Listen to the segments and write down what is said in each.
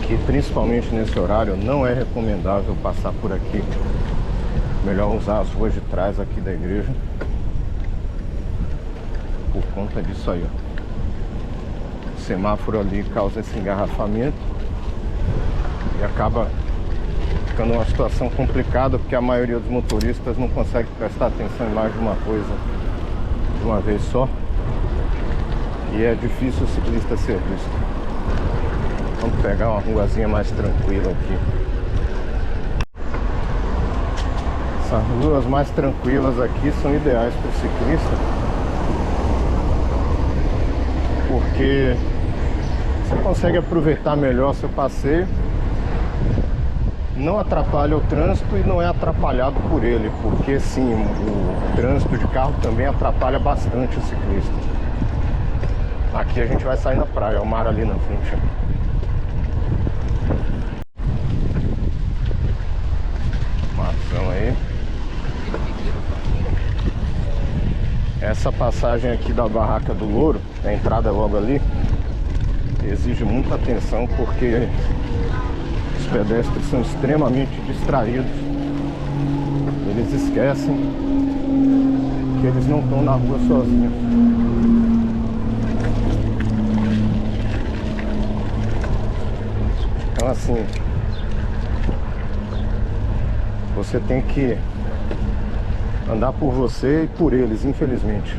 que principalmente nesse horário não é recomendável passar por aqui. Melhor usar as ruas de trás aqui da igreja por conta disso aí, ó. O semáforo ali causa esse engarrafamento e acaba ficando uma situação complicada, porque a maioria dos motoristas não consegue prestar atenção em mais de uma coisa de uma vez só, e é difícil o ciclista ser visto. Vamos pegar uma ruazinha mais tranquila aqui. Essas ruas mais tranquilas aqui são ideais para o ciclista, porque você consegue aproveitar melhor seu passeio, não atrapalha o trânsito e não é atrapalhado por ele, porque sim, o trânsito de carro também atrapalha bastante o ciclista. Aqui a gente vai sair na praia, o mar ali na frente. Marzão aí. Essa passagem aqui da Barraca do Louro, a entrada logo ali, exige muita atenção, porque os pedestres são extremamente distraídos. Eles esquecem que eles não estão na rua sozinhos. Então assim, você tem que andar por você e por eles, infelizmente.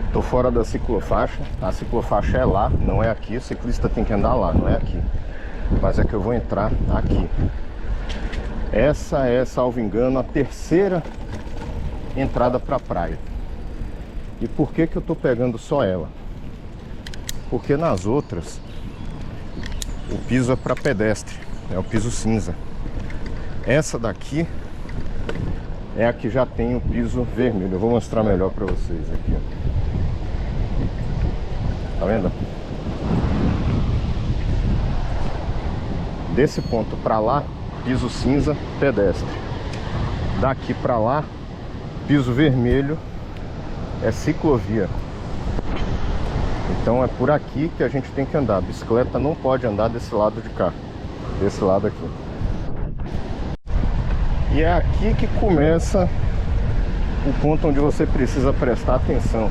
Estou fora da ciclofaixa. A ciclofaixa é lá, não é aqui. O ciclista tem que andar lá, não é aqui. Mas é que eu vou entrar aqui. Essa é, salvo engano, a terceira entrada para a praia. E por que que eu estou pegando só ela? Porque nas outras o piso é para pedestre, é o piso cinza. Essa daqui é a que já tem o piso vermelho. Eu vou mostrar melhor para vocês aqui, ó. Tá vendo? Desse ponto para lá, piso cinza, pedestre. Daqui para lá, piso vermelho, é ciclovia. Então é por aqui que a gente tem que andar. A bicicleta não pode andar desse lado de cá, desse lado aqui. E é aqui que começa o ponto onde você precisa prestar atenção.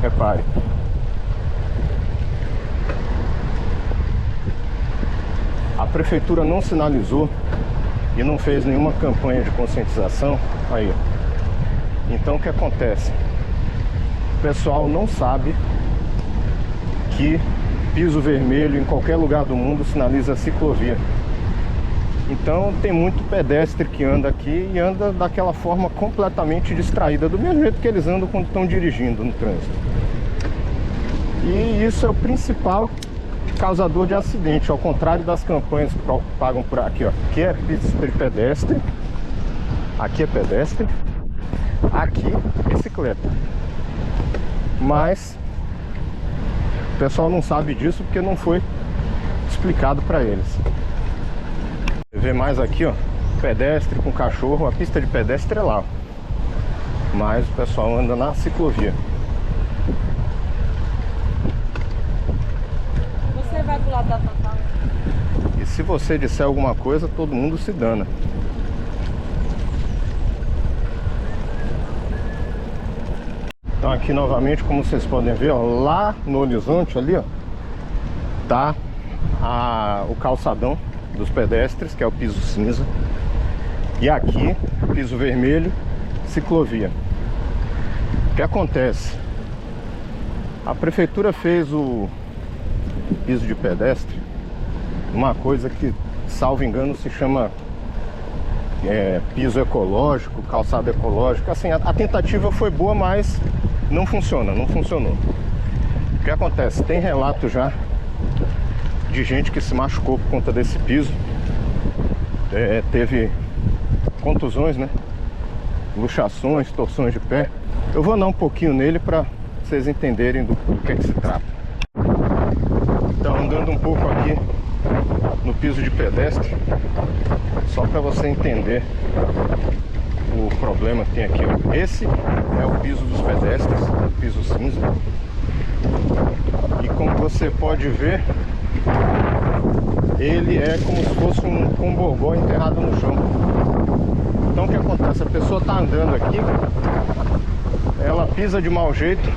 Repare. A prefeitura não sinalizou e não fez nenhuma campanha de conscientização. Aí, ó. Então o que acontece? O pessoal não sabe que piso vermelho em qualquer lugar do mundo sinaliza ciclovia. Então tem muito pedestre que anda aqui e anda daquela forma completamente distraída, do mesmo jeito que eles andam quando estão dirigindo no trânsito. E isso é o principal causador de acidente, ao contrário das campanhas que propagam por aqui, ó. Aqui é pista de pedestre, aqui é pedestre, aqui é bicicleta. Mas o pessoal não sabe disso porque não foi explicado para eles. Você vê mais aqui, ó, pedestre com cachorro. A pista de pedestre é lá, mas o pessoal anda na ciclovia. Você vai pro lado da Total? E se você disser alguma coisa, todo mundo se dana. Então aqui novamente, como vocês podem ver, ó, lá no horizonte ali, ó, tá o calçadão dos pedestres, que é o piso cinza. E aqui, piso vermelho, ciclovia. O que acontece? A prefeitura fez o piso de pedestre uma coisa que, salvo engano, se chama piso ecológico, calçada ecológica. Assim, a tentativa foi boa, mas não funciona, não funcionou. O que acontece? Tem relato já de gente que se machucou por conta desse piso. Teve contusões, né? Luxações, torções de pé. Eu vou andar um pouquinho nele para vocês entenderem do que é que se trata. Então, andando um pouco aqui no piso de pedestre, só para você entender o problema que tem aqui, ó. Esse é o piso dos pedestres, o piso cinza. E como você pode ver, ele é como se fosse um comborgó enterrado no chão. Então o que acontece? A pessoa está andando aqui, ela pisa de mau jeito,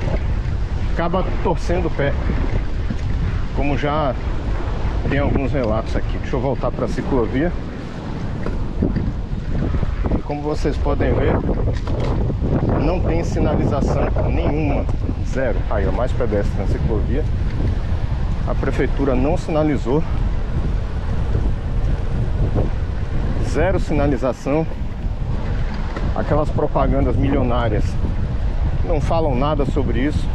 acaba torcendo o pé, como já tem alguns relatos aqui. Deixa eu voltar para a ciclovia. E como vocês podem ver, não tem sinalização nenhuma, zero. Aí, ó, mais pedestre na ciclovia. A prefeitura não sinalizou, zero sinalização. Aquelas propagandas milionárias não falam nada sobre isso.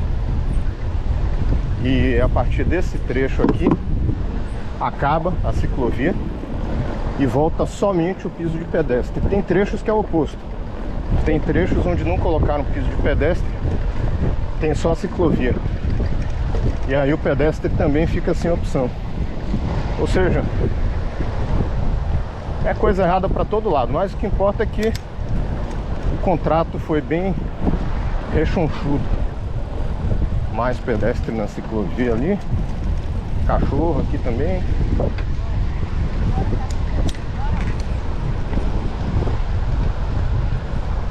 E a partir desse trecho aqui acaba a ciclovia e volta somente o piso de pedestre. Tem trechos que é o oposto. Tem trechos onde não colocaram piso de pedestre, tem só a ciclovia. E aí o pedestre também fica sem opção. Ou seja, é coisa errada para todo lado. Mas o que importa é que o contrato foi bem rechonchudo. Mais pedestre na ciclovia ali. Cachorro aqui também.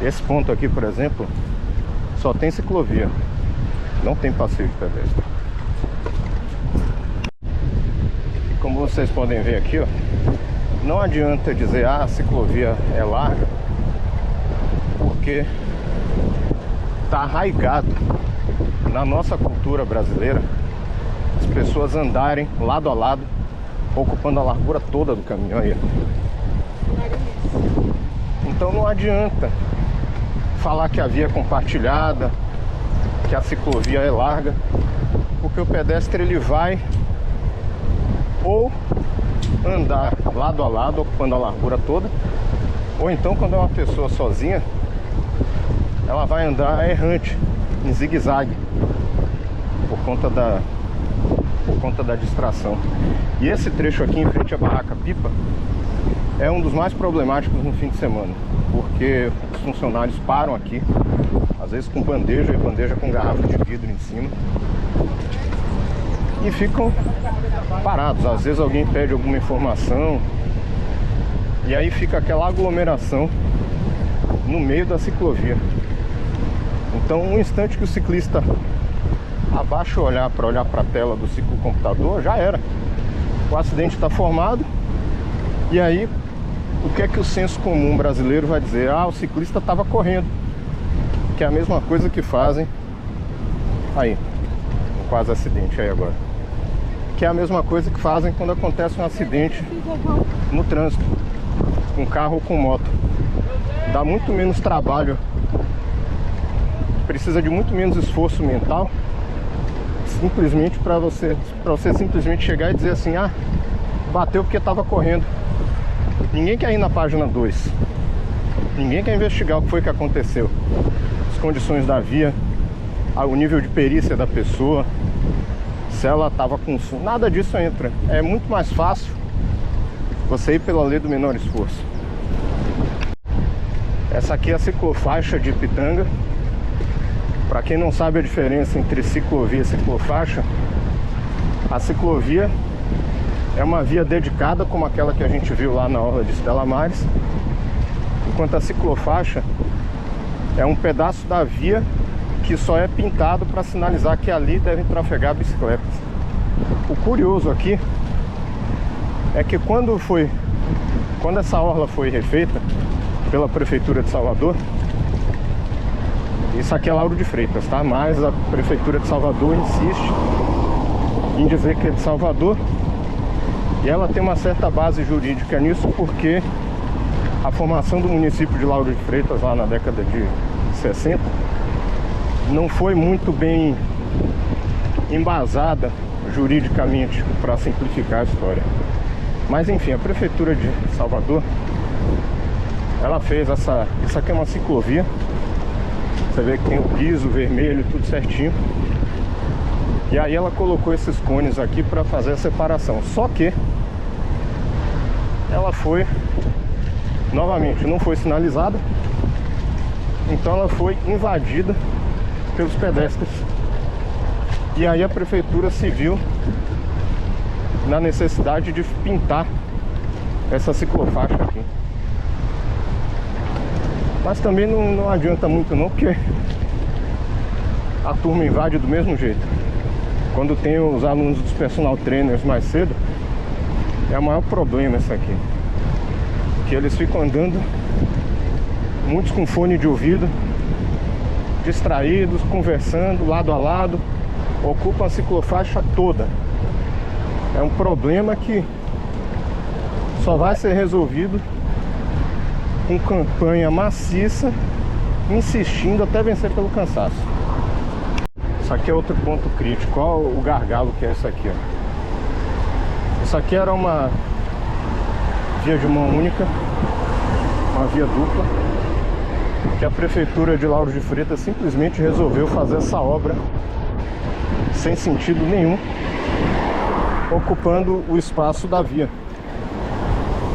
Esse ponto aqui, por exemplo, só tem ciclovia, não tem passeio de pedestre. E como vocês podem ver aqui, ó, não adianta dizer, ah, a ciclovia é larga, porque está arraigado na nossa cultura brasileira as pessoas andarem lado a lado, ocupando a largura toda do caminho aí. Então não adianta falar que a via é compartilhada, que a ciclovia é larga, porque o pedestre ele vai ou andar lado a lado, ocupando a largura toda, ou então quando é uma pessoa sozinha, ela vai andar errante, em zigue-zague, por conta da distração. E esse trecho aqui em frente à Barraca Pipa é um dos mais problemáticos no fim de semana, porque os funcionários param aqui, às vezes com bandeja, e bandeja com garrafa de vidro em cima, e ficam parados. Às vezes alguém pede alguma informação, e aí fica aquela aglomeração no meio da ciclovia. Então, um instante que o ciclista abaixa o olhar para olhar para a tela do ciclocomputador, já era. O acidente está formado, e aí o que é que o senso comum brasileiro vai dizer? Ah, o ciclista estava correndo, que é a mesma coisa que fazem aí, um quase acidente aí agora, que é a mesma coisa que fazem quando acontece um acidente no trânsito, com carro ou com moto. Dá muito menos trabalho, precisa de muito menos esforço mental, simplesmente para você simplesmente chegar e dizer assim, ah, bateu porque estava correndo. Ninguém quer ir na página 2. Ninguém quer investigar o que foi que aconteceu, as condições da via, o nível de perícia da pessoa, se ela estava com sono. Nada disso entra. É muito mais fácil você ir pela lei do menor esforço. Essa aqui é a ciclofaixa de Ipitanga. Para quem não sabe a diferença entre ciclovia e ciclofaixa, a ciclovia é uma via dedicada, como aquela que a gente viu lá na orla de Stella Maris, enquanto a ciclofaixa é um pedaço da via que só é pintado para sinalizar que ali devem trafegar bicicletas. O curioso aqui é que quando essa orla foi refeita pela Prefeitura de Salvador, isso aqui é Lauro de Freitas, tá? Mas a Prefeitura de Salvador insiste em dizer que é de Salvador, e ela tem uma certa base jurídica nisso, porque a formação do município de Lauro de Freitas lá na década de 60 não foi muito bem embasada juridicamente, para simplificar a história. Mas enfim, a Prefeitura de Salvador, ela fez isso aqui é uma ciclovia. Você vê que tem o piso vermelho, tudo certinho. E aí ela colocou esses cones aqui para fazer a separação. Só que ela foi, novamente, não foi sinalizada. Então ela foi invadida pelos pedestres. E aí a prefeitura se viu na necessidade de pintar essa ciclofaixa aqui. Mas também não adianta muito não, porque a turma invade do mesmo jeito. Quando tem os alunos dos personal trainers mais cedo, é o maior problema isso aqui. Que eles ficam andando, muitos com fone de ouvido, distraídos, conversando lado a lado, ocupam a ciclofaixa toda. É um problema que só vai ser resolvido com campanha maciça, insistindo até vencer pelo cansaço. Isso aqui é outro ponto crítico. Olha o gargalo que é isso aqui, ó. Isso aqui era uma via de mão única, uma via dupla, que a prefeitura de Lauro de Freitas simplesmente resolveu fazer essa obra sem sentido nenhum, ocupando o espaço da via.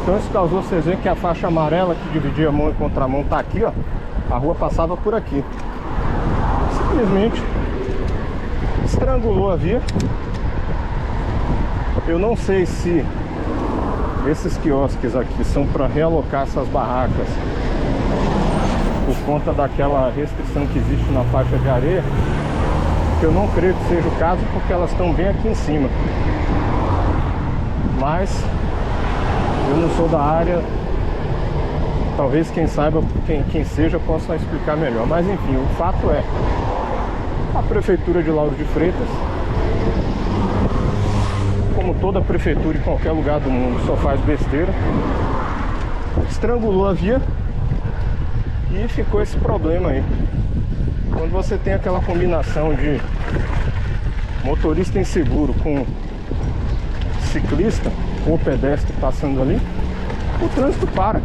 Então isso causou, vocês verem que a faixa amarela que dividia a mão e contramão tá aqui, ó. A rua passava por aqui. Simplesmente estrangulou a via. Eu não sei se esses quiosques aqui são para realocar essas barracas por conta daquela restrição que existe na faixa de areia, que eu não creio que seja o caso, porque elas estão bem aqui em cima. Mas eu não sou da área, talvez quem saiba, quem seja, possa explicar melhor. Mas enfim, o fato é, a prefeitura de Lauro de Freitas, como toda prefeitura em qualquer lugar do mundo, só faz besteira, estrangulou a via e ficou esse problema aí. Quando você tem aquela combinação de motorista inseguro com ciclista ou pedestre passando ali, o trânsito para.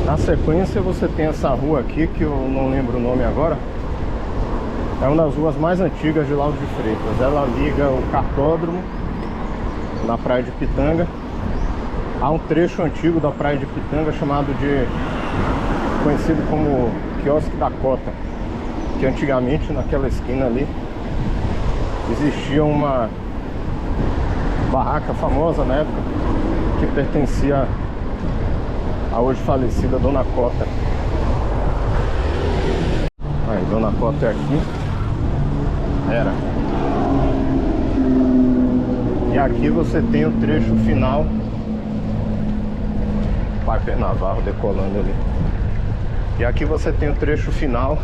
Na sequência você tem essa rua aqui, que eu não lembro o nome agora. É uma das ruas mais antigas de Lauro de Freitas. Ela liga o cartódromo na praia de Pitanga. Há um trecho antigo da praia de Pitanga conhecido como Quiosque da Cota, que antigamente naquela esquina ali existia uma barraca famosa na época, que pertencia a hoje falecida Dona Cota. Aí, Dona Cota é aqui. Era. E aqui você tem o trecho final. Piper Navarro decolando ali. E aqui você tem o trecho final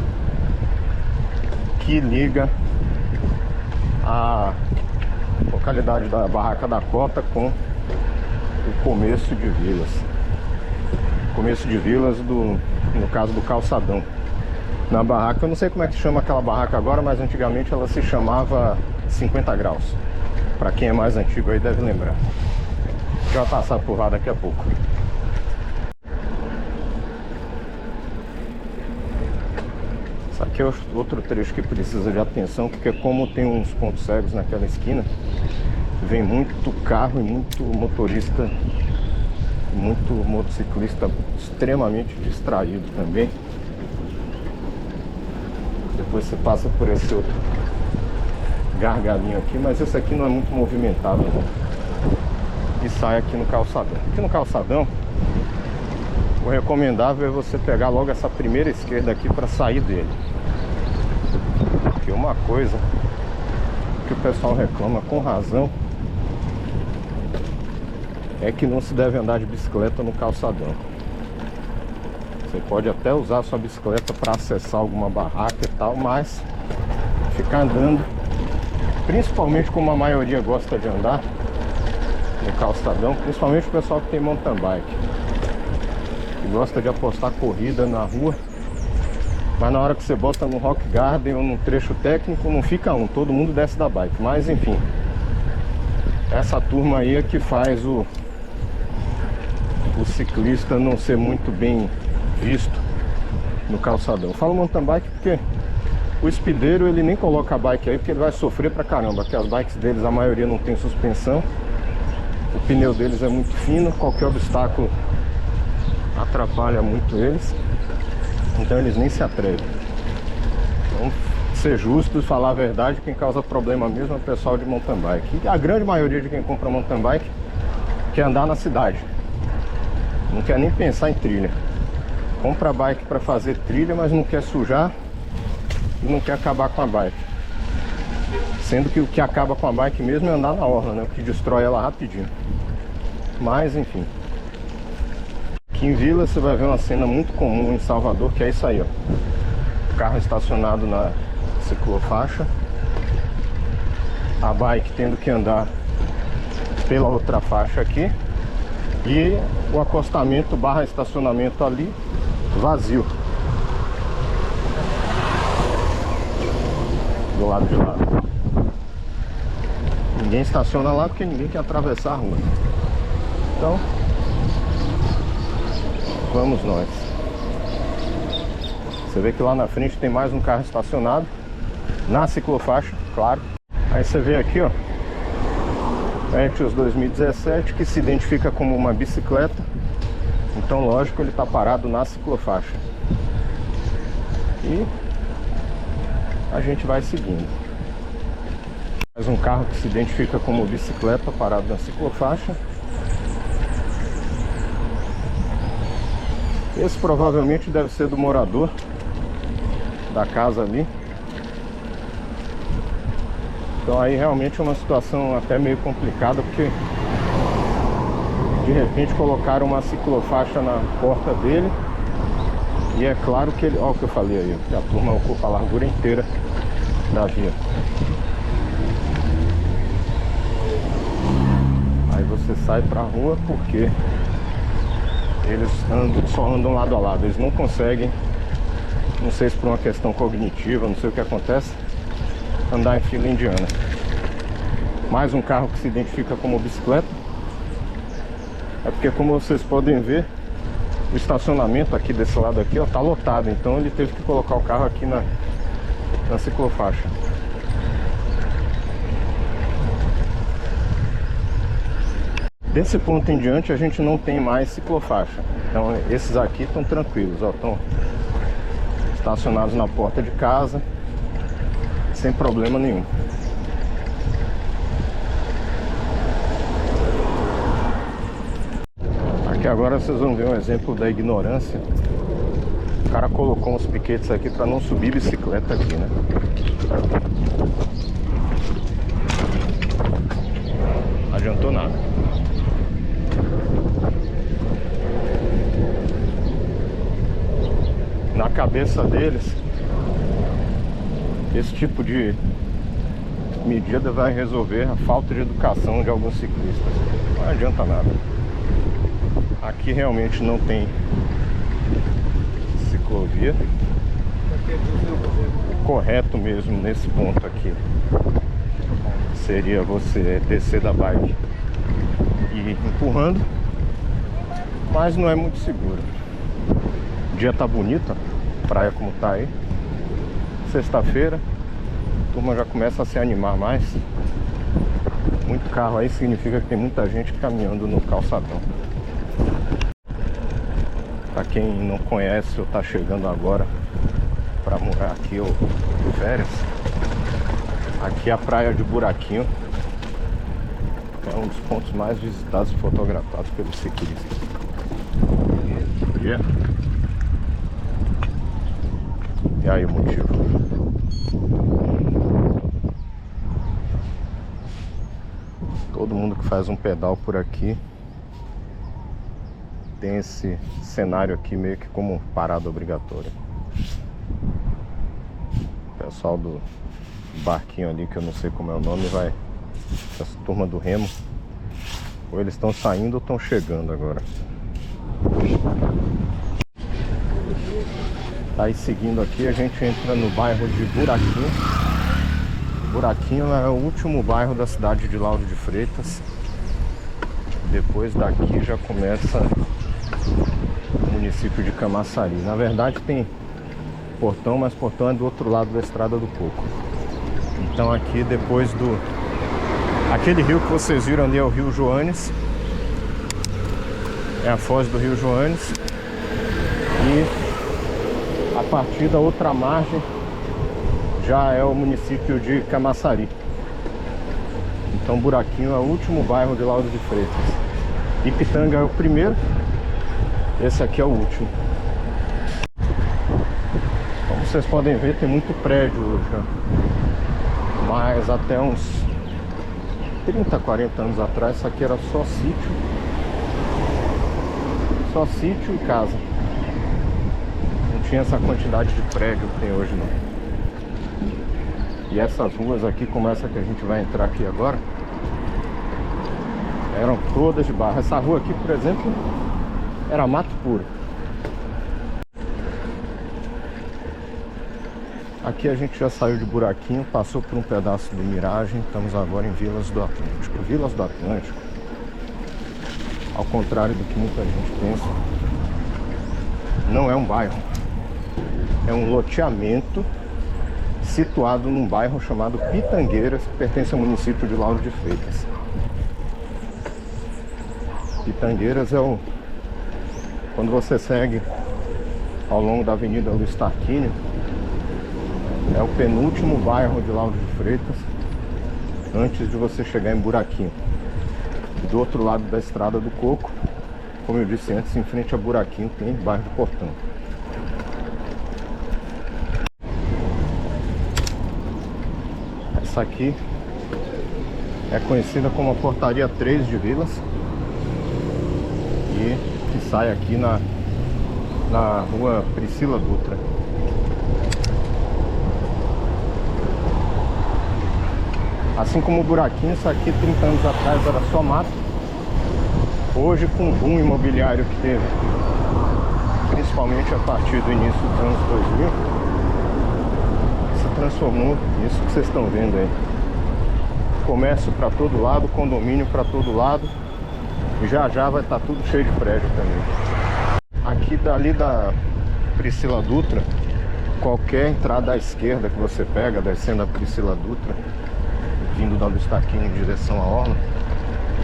que liga a localidade da Barraca da Cota com o começo de Vilas. Começo de Vilas, no caso do Calçadão. Na barraca, eu não sei como é que chama aquela barraca agora, mas antigamente ela se chamava 50 graus. Pra quem é mais antigo aí deve lembrar. Já vai passar por lá daqui a pouco. Isso aqui é outro trecho que precisa de atenção, porque como tem uns pontos cegos naquela esquina, vem muito carro e muito motorista, muito motociclista extremamente distraído também. Depois você passa por esse outro gargalinho aqui, mas esse aqui não é muito movimentado, né? E sai aqui no calçadão. Aqui no calçadão, o recomendável é você pegar logo essa primeira esquerda aqui para sair dele. Porque uma coisa que o pessoal reclama com razão é que não se deve andar de bicicleta no calçadão. Você pode até usar a sua bicicleta para acessar alguma barraca e tal, mas ficar andando, principalmente como a maioria gosta de andar no calçadão, principalmente o pessoal que tem mountain bike, que gosta de apostar corrida na rua, mas na hora que você bota no Rock Garden ou no trecho técnico não fica todo mundo desce da bike. Mas enfim, essa turma aí é que faz o ciclista não ser muito bem visto no calçadão. Eu falo mountain bike porque o speedeiro ele nem coloca a bike aí, porque ele vai sofrer pra caramba, porque as bikes deles a maioria não tem suspensão, o pneu deles é muito fino, qualquer obstáculo atrapalha muito eles, então eles nem se atrevem. ser justo e falar a verdade, quem causa problema mesmo é o pessoal de mountain bike. E a grande maioria de quem compra mountain bike quer andar na cidade, não quer nem pensar em trilha. Compra bike para fazer trilha, mas não quer sujar e não quer acabar com a bike. Sendo que o que acaba com a bike mesmo é andar na orla, né? O que destrói ela rapidinho. Mas enfim. Aqui em Vila você vai ver uma cena muito comum em Salvador, que é isso aí, ó. O carro estacionado na ciclofaixa, a bike tendo que andar pela outra faixa aqui, e o acostamento barra estacionamento ali vazio do lado de lá. Ninguém estaciona lá porque ninguém quer atravessar a rua. Então vamos nós. Você vê que lá na frente tem mais um carro estacionado na ciclofaixa, claro. Aí você vê aqui, ó, Etios 2017, que se identifica como uma bicicleta. Então lógico, ele está parado na ciclofaixa. E a gente vai seguindo. Mais um carro que se identifica como bicicleta parado na ciclofaixa. Esse provavelmente deve ser do morador da casa ali. Então aí realmente é uma situação até meio complicada, porque de repente colocaram uma ciclofaixa na porta dele. E é claro que ele... Olha o que eu falei aí, que a turma ocupa a largura inteira da via. Aí você sai pra rua porque eles só andam lado a lado. Eles não conseguem, não sei se por uma questão cognitiva, não sei o que acontece, andar em fila indiana. Mais um carro que se identifica como bicicleta. É porque, como vocês podem ver, o estacionamento aqui desse lado aqui, ó, tá lotado. Então ele teve que colocar o carro aqui na ciclofaixa. Desse ponto em diante a gente não tem mais ciclofaixa. Então esses aqui estão tranquilos, ó, estão estacionados na porta de casa sem problema nenhum. Aqui agora vocês vão ver um exemplo da ignorância. O cara colocou uns piquetes aqui para não subir bicicleta aqui, né? Não adiantou nada. Na cabeça deles, esse tipo de medida vai resolver a falta de educação de alguns ciclistas. Não adianta nada. Aqui realmente não tem ciclovia. O correto mesmo nesse ponto aqui seria você descer da bike e ir empurrando, mas não é muito seguro. O dia tá bonito, ó, praia como tá aí. Sexta-feira, a turma já começa a se animar mais. Muito carro aí significa que tem muita gente caminhando no calçadão. Pra quem não conhece ou tá chegando agora pra morar aqui ou de férias, aqui é a praia de Buraquinho. É um dos pontos mais visitados e fotografados pelos ciclistas. Yeah. E aí o motivo? Todo mundo que faz um pedal por aqui tem esse cenário aqui meio que como parada obrigatória. O pessoal do barquinho ali, que eu não sei como é o nome, vai... Essa turma do remo, ou eles estão saindo ou estão chegando agora. Aí seguindo aqui a gente entra no bairro de Buraquinho. Buraquinho é o último bairro da cidade de Lauro de Freitas. Depois daqui já começa o município de Camaçari. Na verdade tem Portão, mas Portão é do outro lado da Estrada do Coco. Então aqui depois do... Aquele rio que vocês viram ali é o Rio Joanes. É a foz do Rio Joanes. E a partir da outra margem já é o município de Camaçari. Então Buraquinho é o último bairro de Lauro de Freitas. Ipitanga é o primeiro, esse aqui é o último. Como vocês podem ver, tem muito prédio hoje, ó. Mas até uns 30, 40 anos atrás, isso aqui era só sítio. Só sítio e casa. Não tinha essa quantidade de prédio que tem hoje, não. E essas ruas aqui, como essa que a gente vai entrar aqui agora, eram todas de barro. Essa rua aqui, por exemplo, era mato puro. Aqui a gente já saiu de Buraquinho, passou por um pedaço do Miragem. Estamos agora em Vilas do Atlântico. Vilas do Atlântico, ao contrário do que muita gente pensa, não é um bairro. É um loteamento situado num bairro chamado Pitangueiras, que pertence ao município de Lauro de Freitas. Pitangueiras é o... Quando você segue ao longo da Avenida Luiz Tarquínio, é o penúltimo bairro de Lauro de Freitas, antes de você chegar em Buraquinho. Do outro lado da Estrada do Coco, como eu disse antes, em frente a Buraquinho tem o bairro de Portão. Essa aqui é conhecida como a Portaria 3 de Vilas, e que sai aqui na rua Priscila Dutra. Assim como o Buraquinho, isso aqui 30 anos atrás era só mato. Hoje, com o boom imobiliário que teve, principalmente a partir do início dos anos 2000, se transformou nisso que vocês estão vendo aí. Comércio para todo lado, condomínio para todo lado, e já já vai estar tudo cheio de prédio também. Aqui dali da Priscila Dutra, qualquer entrada à esquerda que você pega, descendo a Priscila Dutra, vindo da Luiz Tarquínio em direção à orla,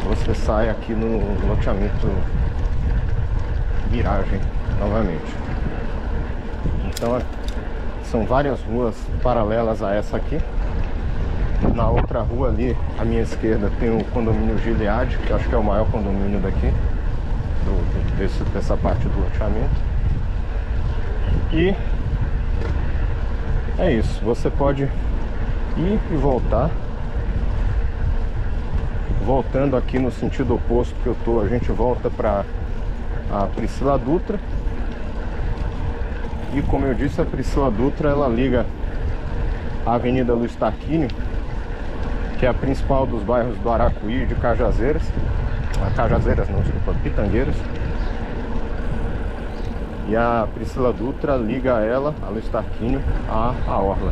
você sai aqui no loteamento Miragem novamente. Então são várias ruas paralelas a essa aqui. Na outra rua ali, à minha esquerda, tem o condomínio Gilead, que eu acho que é o maior condomínio daqui, dessa parte do loteamento. E é isso, você pode ir e voltar. Voltando aqui no sentido oposto que eu tô, a gente volta para a Priscila Dutra. E como eu disse, a Priscila Dutra, ela liga a Avenida Luiz Tarquínio, que é a principal dos bairros do Aracuí e de Cajazeiras. Cajazeiras não, desculpa, Pitangueiras. E a Priscila Dutra liga ela, a Luiz Tarquínio, à orla.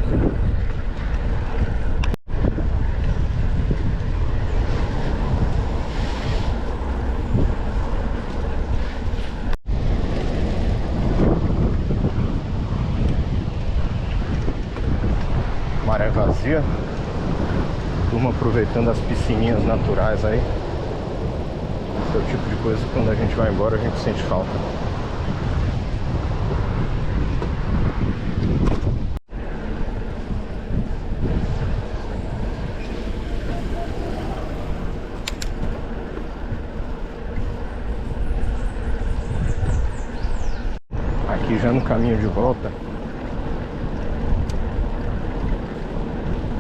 Maré vazia, turma aproveitando as piscininhas naturais aí. Esse é o tipo de coisa que quando a gente vai embora a gente sente falta. Aqui já no caminho de volta,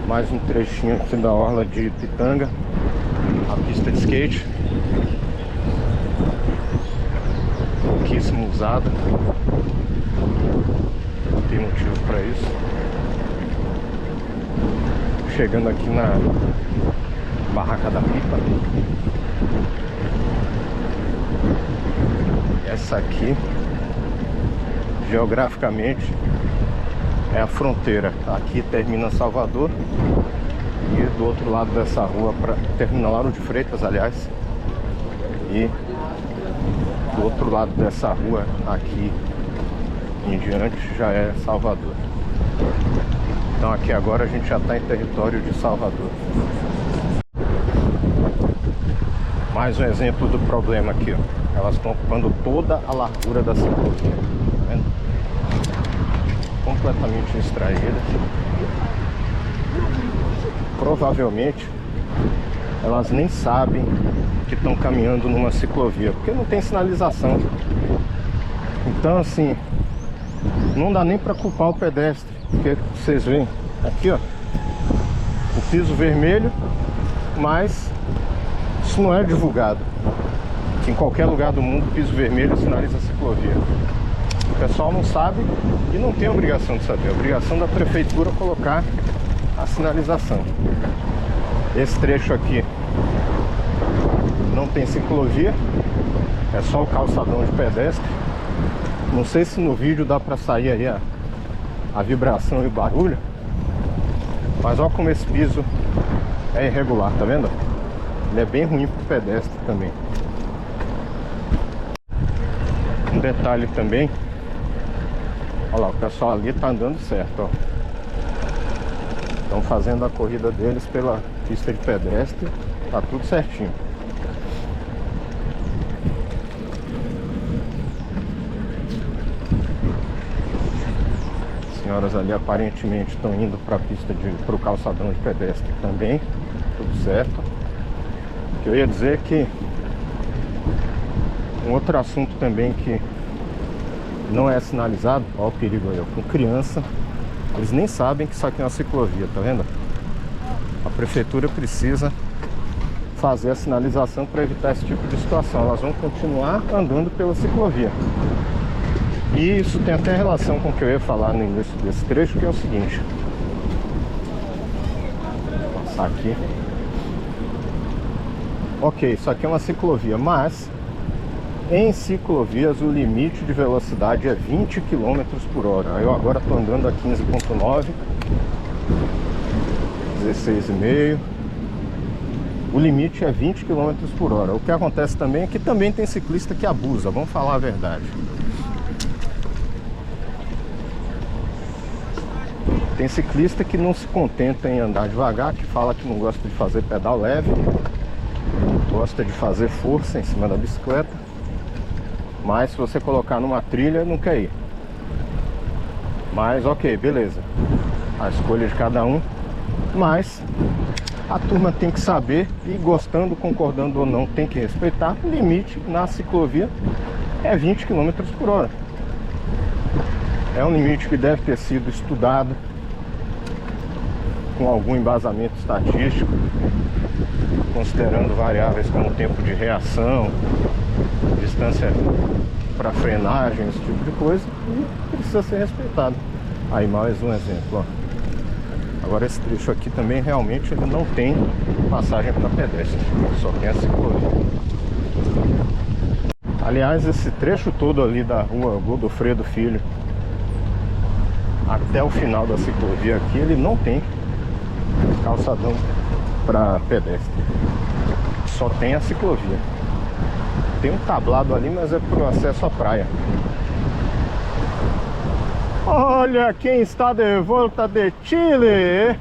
mais um trechinho aqui da orla de Ipitanga, a pista de skate, pouquíssimo usada, não tem motivo para isso. Chegando aqui na Barraca da Pipa. Essa aqui, geograficamente, é a fronteira. Aqui termina Salvador e do outro lado dessa rua termina Lauro de Freitas, aliás, e do outro lado dessa rua aqui em diante já é Salvador. Então aqui agora a gente já está em território de Salvador. Mais um exemplo do problema aqui, ó. Elas estão ocupando toda a largura da ciclovia, tá vendo? Completamente extraída. provavelmente elas nem sabem que estão caminhando numa ciclovia, porque não tem sinalização. Então assim, não dá nem para culpar o pedestre, porque vocês veem aqui, ó, o piso vermelho, mas isso não é divulgado. Em qualquer lugar do mundo, o piso vermelho sinaliza a ciclovia. O pessoal não sabe e não tem obrigação de saber. A obrigação da prefeitura é colocar a sinalização. Esse trecho aqui não tem ciclovia, é só o calçadão de pedestre. Não sei se no vídeo dá pra sair aí a vibração e o barulho, mas olha como esse piso é irregular, tá vendo? Ele é bem ruim pro pedestre também. Um detalhe também, olha lá, o pessoal ali tá andando certo, ó. Estão fazendo a corrida deles pela pista de pedestre, tá tudo certinho. As senhoras ali aparentemente estão indo para a pista para o calçadão de pedestre também, tudo certo. O que eu ia dizer é que um outro assunto também que não é sinalizado, olha o perigo aí, ó, com criança, eles nem sabem que isso aqui é uma ciclovia, tá vendo? A prefeitura precisa fazer a sinalização para evitar esse tipo de situação. Elas vão continuar andando pela ciclovia. E isso tem até relação com o que eu ia falar no início desse trecho, que é o seguinte. Vou passar aqui. Ok, isso aqui é uma ciclovia, mas em ciclovias o limite de velocidade é 20 km por hora. Eu agora estou andando a 15.9, 16,5. O limite é 20 km por hora. O que acontece também é que também tem ciclista que abusa, vamos falar a verdade. Tem ciclista que não se contenta em andar devagar, que fala que não gosta de fazer pedal leve, gosta de fazer força em cima da bicicleta, mas se você colocar numa trilha, não quer ir. Mas ok, beleza, a escolha de cada um, mas a turma tem que saber, e gostando, concordando ou não, tem que respeitar. O limite na ciclovia é 20 km por hora. É um limite que deve ter sido estudado com algum embasamento estatístico, considerando variáveis como tempo de reação, distância para frenagem, esse tipo de coisa, e precisa ser respeitado. Aí mais um exemplo, ó. Agora esse trecho aqui também realmente ele não tem passagem para pedestre, só tem a ciclovia. Aliás, esse trecho todo ali da rua Godofredo Filho até o final da ciclovia aqui, ele não tem calçadão para pedestre, só tem a ciclovia. Tem um tablado ali, mas é para o acesso à praia. Olha quem está de volta de Chile!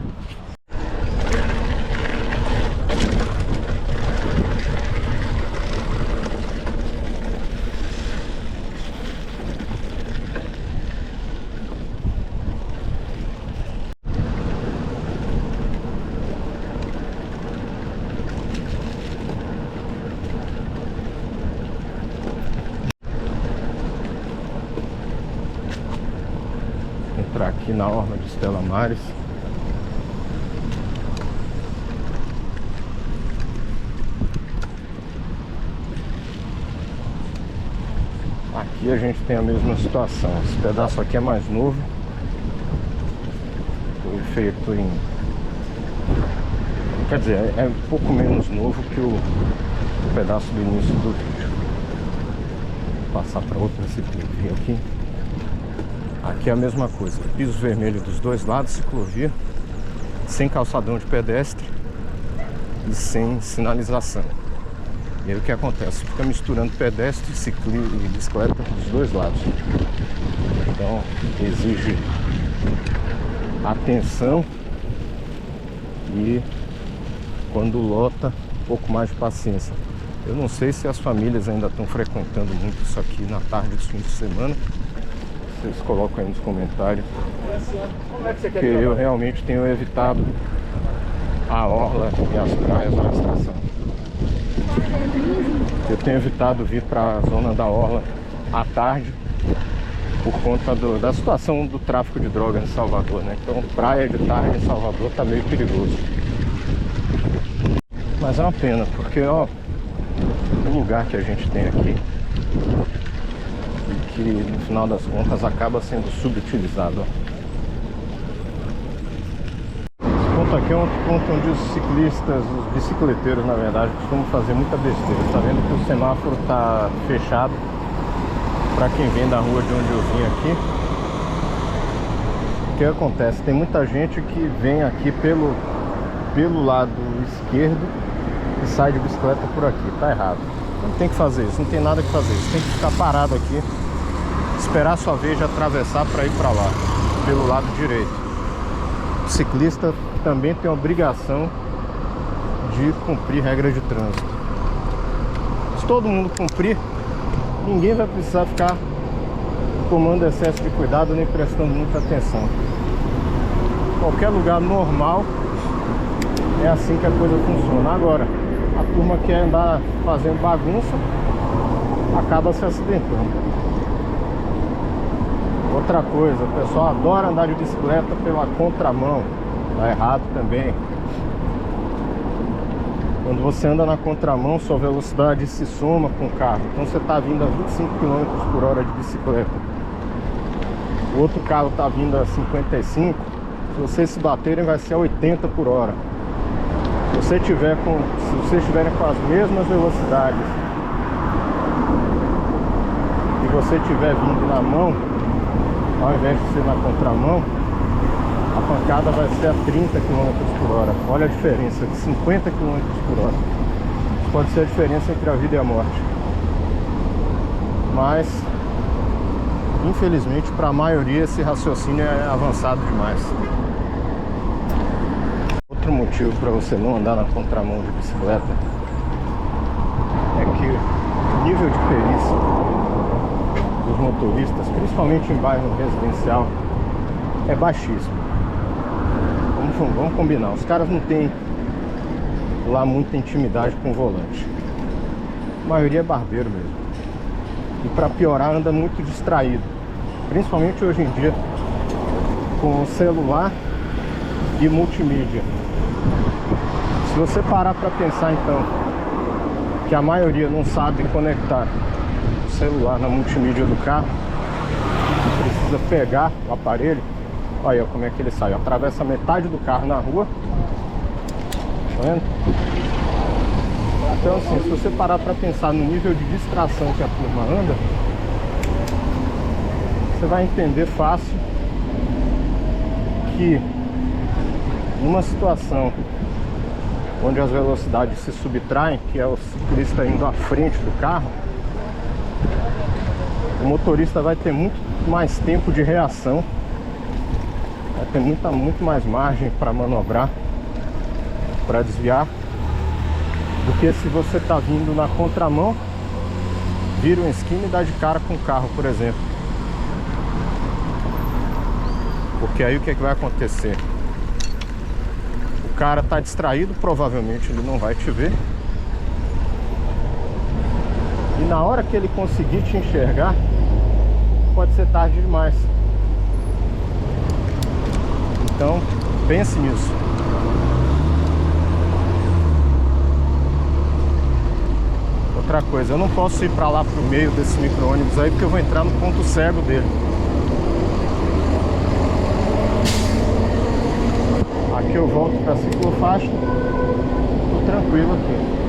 Entrar aqui na orla de Stella Maris. Aqui a gente tem a mesma situação. Esse pedaço aqui é mais novo, foi feito em... Quer dizer, é um pouco menos novo que o pedaço do início do vídeo. Vou passar para outra ciclovia aqui. Aqui é a mesma coisa, piso vermelho dos dois lados, ciclovia, sem calçadão de pedestre e sem sinalização. E aí o que acontece? Fica misturando pedestre, e bicicleta dos dois lados. Então exige atenção e, quando lota, um pouco mais de paciência. Eu não sei se as famílias ainda estão frequentando muito isso aqui na tarde dos fins de semana. Vocês colocam aí nos comentários, porque eu realmente tenho evitado a orla e as praias na estação. Eu tenho evitado vir para a zona da orla à tarde por conta da situação do tráfico de drogas em Salvador, né? Então praia de tarde em Salvador tá meio perigoso. Mas é uma pena, porque ó, o lugar que a gente tem aqui, e que no final das contas acaba sendo subutilizado. Esse ponto aqui é um outro ponto onde os ciclistas, os bicicleteiros na verdade, costumam fazer muita besteira. Tá vendo que o semáforo tá fechado para quem vem da rua de onde eu vim aqui. O que acontece? Tem muita gente que vem aqui pelo lado esquerdo e sai de bicicleta por aqui. Tá errado. Não tem que fazer isso, não tem nada que fazer. Você tem que ficar parado aqui, esperar a sua vez de atravessar para ir para lá, pelo lado direito. O ciclista também tem a obrigação de cumprir regras de trânsito. Se todo mundo cumprir, ninguém vai precisar ficar tomando excesso de cuidado nem prestando muita atenção. Qualquer lugar normal é assim que a coisa funciona. Agora, a turma quer andar fazendo bagunça, acaba se acidentando. Outra coisa, o pessoal adora andar de bicicleta pela contramão. Tá errado também. Quando você anda na contramão, sua velocidade se soma com o carro. Então você está vindo a 25 km por hora de bicicleta, o outro carro está vindo a 55, se vocês se baterem vai ser a 80 por hora. Se vocês estiverem com as mesmas velocidades e você estiver vindo na mão, ao invés de ser na contramão, a pancada vai ser a 30 km por hora. Olha a diferença, de 50 km por hora. Pode ser a diferença entre a vida e a morte. Mas, infelizmente, para a maioria esse raciocínio é avançado demais. Outro motivo para você não andar na contramão de bicicleta é que o nível de perícia dos motoristas, principalmente em bairro residencial, é baixíssimo. Vamos combinar, os caras não têm lá muita intimidade com o volante. A maioria é barbeiro mesmo. E para piorar, anda muito distraído, principalmente hoje em dia com celular e multimídia. Se você parar para pensar então que a maioria não sabe conectar o celular na multimídia do carro, precisa pegar o aparelho. Olha como é que ele sai, atravessa metade do carro na rua. Tá vendo? Então assim, se você parar para pensar no nível de distração que a turma anda, você vai entender fácil que numa situação onde as velocidades se subtraem, que é o ciclista indo à frente do carro, o motorista vai ter muito mais tempo de reação, vai ter muito mais margem para manobrar, para desviar, do que se você está vindo na contramão, vira uma esquina e dá de cara com o carro, por exemplo. Porque aí o que é que vai acontecer? O cara está distraído, provavelmente ele não vai te ver, e na hora que ele conseguir te enxergar, pode ser tarde demais. Então, pense nisso. Outra coisa, eu não posso ir para lá pro meio desse micro-ônibus aí, porque eu vou entrar no ponto cego dele. Aqui eu volto para a ciclofaixa, tô tranquilo aqui.